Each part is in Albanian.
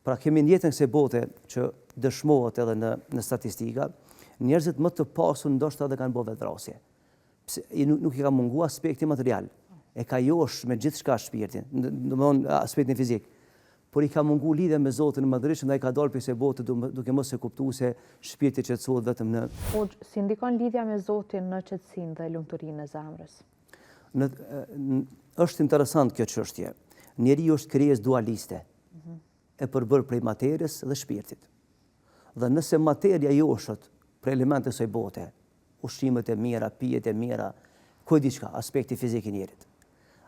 Pra kemi në jetën kësaj bote që dëshmohet edhe në statistika, njerëzit më të pasur ndoshta edhe kanë bërë vetvrasje. Nuk i ka munguar aspekti material. E ka josh me gjithçka shpirtin, domthonë aspektin fizik. Por i ka mungu lidhja me Zotin në madhërisht dhe i ka dalë pjesë e botë duke mos e kuptuar se shpirti qetësohet vetëm në. Si ndikon lidhja me Zotin në qetësinë dhe lumturinë e zemrës? Është interesant kjo çështje. Njeriu është krijesë dualiste, e përbërë prej materjes dhe shpirtit. Dhe nëse materja joshët për elemente së bote, ushqimet e mira, pijet e mira, diçka, aspekti fizik i njerit,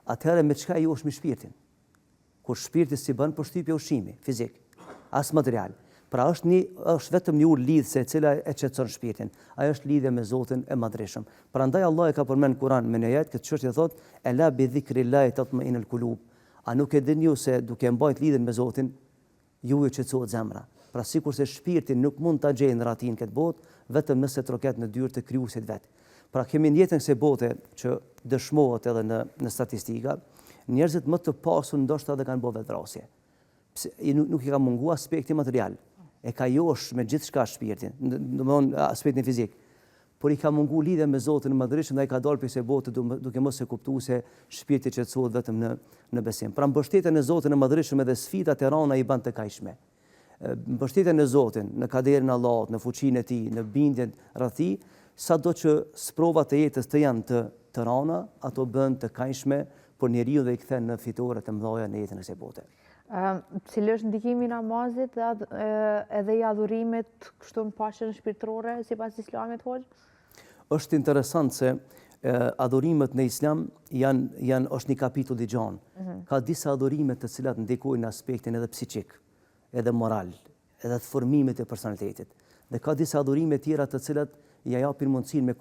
atëherë me çka josh me shpirtin? Kur shpirti si bën përshtypje ushqimi fizik, as material. Pra është vetëm një urë lidhse e cila e qetëson shpirtin. Ajo është lidhja me Zotin e madhreshëm. Prandaj Allah e ka përmend në Kur'an me një ajet këtë çështje thotë: "Ela bi dhikrillahi tatma'inul qulub." A nuk e dini ju se duke mbajtur lidhjen me Zotin, ju qetësohet zemra. Pra sikurse shpirti nuk mund ta gjejë ndërtin këtë botë vetëm nëse troket në dyrë të krijuesit vet. Pra kemi në jetën kësaj bote që dëshmohet edhe në statistika, njerëzit më të pasur ndoshta edhe kanë bërë vetvrasje. Nuk i ka munguar aspekti material. E ka josh me gjithçka shpirtin, domthonë aspektin fizik. Por i ka mungu lidhja me Zotin në madhërisht dhe i ka dalë pjesë e botë duke mos e kuptuar se shpirti qetësohet vetëm në besim. Pra mbështetjen e Zotit në madhërisht edhe sfidat e rana i bën të kajshme. Mbështetjen e Zotit në kaderin e Allahut, në fuqinë e Tij, në bindjen rreth Tij, sado që sprovat e jetës të janë të rana, ato bën të kajshme por njeriu dhe i kthen në fitore të mëdha në jetën e kësaj bote. Cili është ndikimi i namazit edhe i adhurimit kështu në paqen shpirtërore sipas Islamit, hoxh? Është interesant se adhurimet në Islam është një kapitull i gjanë. Ka disa adhurime të cilat ndikojnë në aspektin edhe psiqik, edhe moral, edhe të formimit të personalitetit. Dhe ka disa adhurime tjera të cilat ja japin mundësinë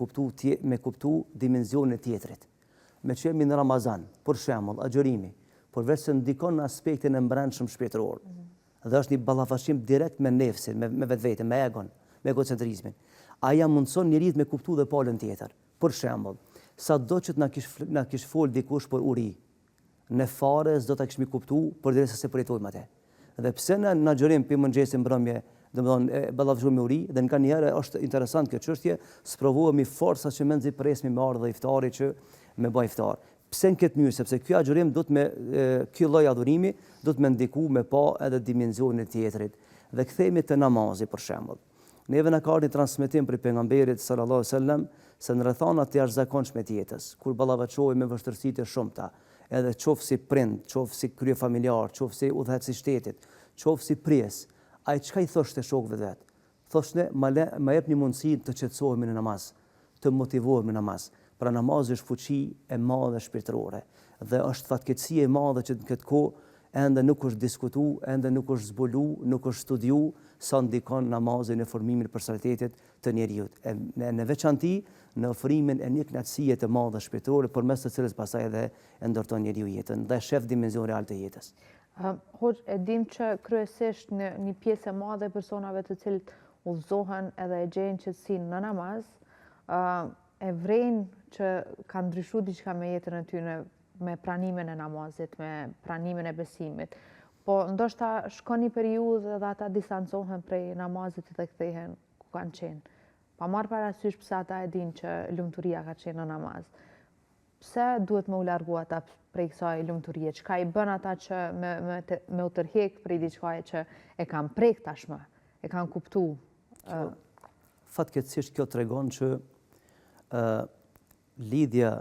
me kuptu dimenzionin e tjetrit. Me që jemi në Ramazan, për shembull, agjërimi, por vetë se ndikon në aspektin e brendshëm shpirtëror. Dhe është një ballafaqim direkt me nefsin, me vetveten, me egon, me egocentrizmin. Aja mundson njeriu me kuptu dhe palën tjetër. Për shembull, sado që na kish fol dikush për uri, në fare s'do ta kishmi kuptu përderisa se përjetojmë atë. Dhe pse në agjërim për mëngjesin mbrëmje, domethënë ballafaqohemi me uri, dhe nganjëherë është interesant kjo çështje, sprovohemi forca që menzi presmi me ardhë iftari që me bëj iftar. Pse në këtë mënyrë? Sepse ky agjërim ky lloj adhurimi do të më ndiku me pa edhe dimensionin e tjetrit. Dhe kthehemi te namazi për shembull. Neve na ka ardhur transmetim për pejgamberit sallallahu alajhi wasallam se në rrethana të jashtëzakonshme të jetës, kur ballafaqohemi me vështirësi të shumta, edhe qoftë si prind, qoftë si kryefamiliar, qoftë si udhëheqës i shtetit, qoftë si prijes, ai çka i thoshte shokëve vet? Thoshte ma jep një mundësi të qetësohemi në namaz, të motivohemi në namaz. Pra namazi është fuqi e madhe shpirtërore dhe është fatkeqësi e madhe që në këtë kohë ende nuk është diskutuar, ende nuk është zbuluar, nuk është studiuar sa ndikon namazi në formimin e personalitetit të njeriu. Në veçanti në ofrimin e një kënaqësie të madhe shpirtërore përmes të cilës pastaj edhe e ndërton njeriu jetën dhe shef dimension real të jetës. Hoxh, e dim që kryesisht një pjesë e madhe e personave të cilët udhëzohen edhe e gjejnë qetësinë në namaz, e vrejnë që ka ndryshu diçka me jetën e tyre, me pranimin e namazit, me pranimin e besimit. Po ndoshta shkon një periudhë dhe ata distancohen prej namazit dhe kthehen ku kanë qenë. Pa marrë parasysh pse ata e dinë që lumturia ka qenë në namaz. Pse duhet me u largu ata prej kësaj lumturie? Çka i bën ata që me u tërheq prej diçkaje që e kanë prek tashmë, e kanë kuptuar? Fatkeqësisht kjo tregon që lidhja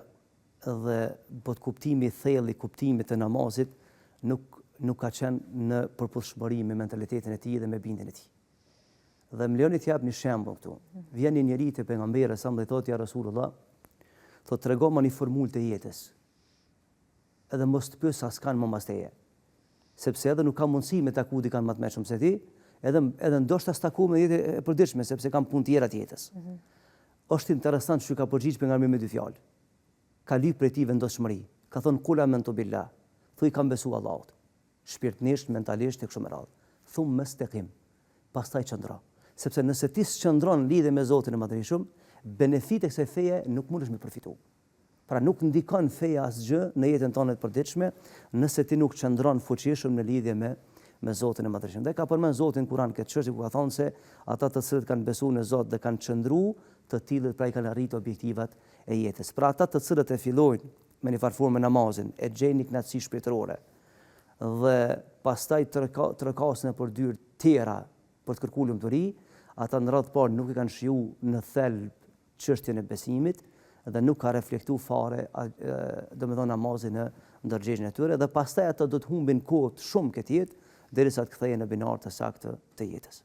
dhe kuptimi i thellë i kuptimit të namazit nuk ka qenë në përputhshmëri me mentalitetin e tij dhe me bindjen e tij. Dhe më lejoni të jap një shembull këtu. Vjen një njeri te pejgamberi sa më thotë ja Rasulullah, thotë tregoma një formulë të jetës. Edhe mos të pyes as kanë më mas teje. Sepse edhe nuk ka mundësi me taku dikant më të mëshëm se ti, edhe ndoshta s'taku me jetë e përditshme sepse kanë punë tjera të jetës. Është interesant që ka përgjigj pejgamberi me dy fjalë. Ka lyp prej tij vendosmëri. Ka thënë kul amantu billah. Thuaj kam besuar Allahut. Shpirtnisht, mentalisht e kështu me radhë. Thum mastaqim. Pastaj qëndro. Sepse nëse ti s'qëndron lidhje me Zotin e Madhërisht, benefitet e kësaj feje nuk mundesh me përfitu. Pra nuk ndikon feja asgjë në jetën tonë të përditshme nëse ti nuk qëndron fuqishëm në lidhje me Zotin e Madhërisht. Dhe ka përmend Zotin Kur'an këtë çështje ku ka thonë se ata të cilët kanë besuar në Zot dhe kanë qëndruar, të tillët pra i kanë arritur objektivat e jetës. Pra ata të cilët e fillojnë me një farë me namazin, e gjejnë një kënaqësi shpirtërore dhe pastaj trokasin e përdyrë tjera për të kërkuar lumturi, ata në radhë parë nuk e kanë shiju në thelb çështjen e besimit dhe nuk ka reflektuar fare domethënë namazin në ndërgjegjen e tyre dhe pastaj ata do të humbin kohë shumë këtë jetë derisa të kthehen në binar të saktë të jetës.